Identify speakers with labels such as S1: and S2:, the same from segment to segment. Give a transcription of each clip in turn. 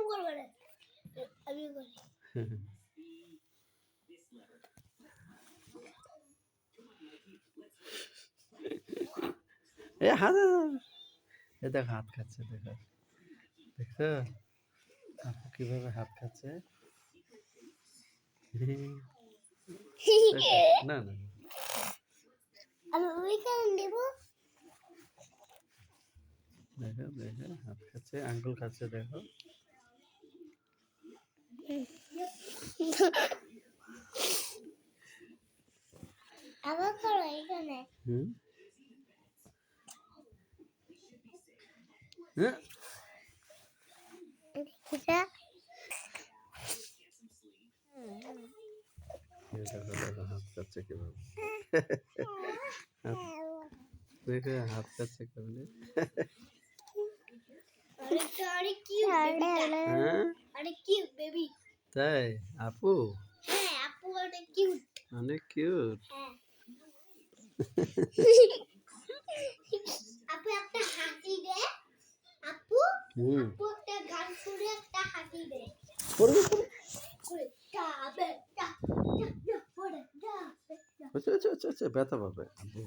S1: করবে না, আমি করি।
S2: এ হাত, এ দেখো হাত খাচ্ছে, দেখো দেখছো আপু কিভাবে হাত খাচ্ছে। না না
S1: আমি ওইখানে দেব।
S2: দেখো দেখো হাত খাচ্ছে, আঙ্গুল খাচ্ছে, দেখো।
S1: আবার করো এখানে।
S2: হুম হ্যাঁ
S1: এটা
S2: দেখো দেখো হাত খাচ্ছে কিভাবে। দেখো হাত খাচ্ছে কেমনে।
S1: অনেক কিউট বেবিটা।
S2: হ্যাঁ
S1: অনেক কিউট বেবি।
S2: তাই আপু
S1: হ্যাঁ, আপু অনেক কিউট।
S2: অনেক কিউট।
S1: হ্যাঁ। আপু একটা হাসি দে। আপু
S2: হুম
S1: আপু একটা গান শুনে একটা হাসি দে।
S2: পড়বে
S1: করে যাবে যা যা পড়ে যাবে।
S2: আচ্ছা আচ্ছা আচ্ছা আচ্ছা ব্যথা পাবে আপু।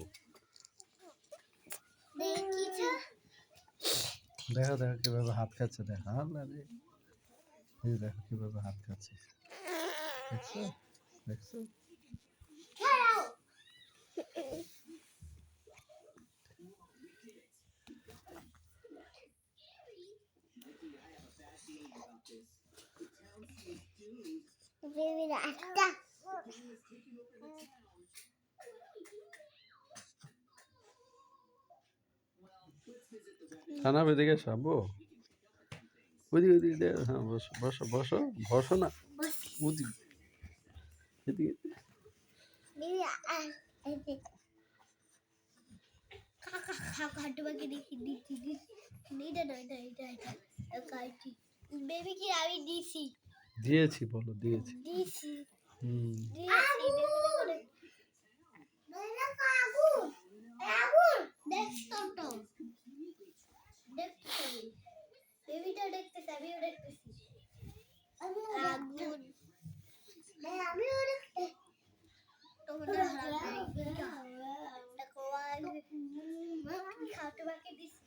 S1: দেখিছো?
S2: দেখো দেখো কিভাবে হাত খাচ্ছে, দেখো আল্লাহ রে। এই দেখো কিভাবে হাত খাচ্ছে, দেখছো দেখছো।
S1: ছাড়াও। বেবিরা একটা
S2: থানা এদিকে এসো আব্বু, ওইদিকে ওইদিকে হ্যাঁ বসো বসো বসো বসো না ওদিকে এদিকে।
S1: বেবি এই যে কাকা কাকা তোমাকে দেখি দিচ্ছি এটা না এটা কাইটি বেবি কি আমি দিছি
S2: দিয়েছি বলো দিয়েছি।
S1: দিছি
S2: হুম
S1: দিয়েছি মেরা কাগুন আগুন দেখছো তো দেখছো বেবিটা দেখতেছে আমিও দেখতেছি আগুন আমিও দেখতেছি তোমাদের দেখো খাওয়া তোমাকে দিছি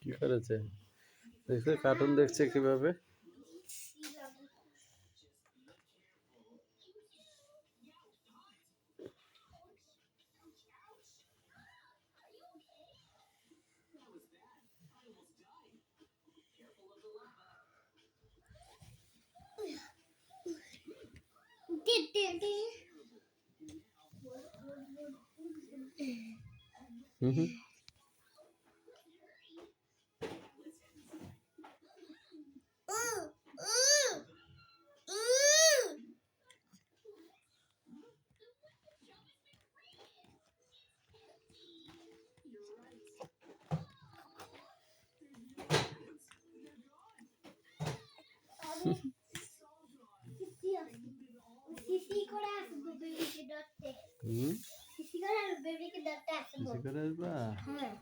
S2: কি করেছে দেখছো কার্টুন দেখছে কিভাবে। হুম হুম
S1: সিসি করে আসবো বেবিকে ধরতে
S2: হুম
S1: সিসি করে আসবো বেবিকে ধরতে আসবো
S2: বেশি করে আসবা।
S1: হ্যাঁ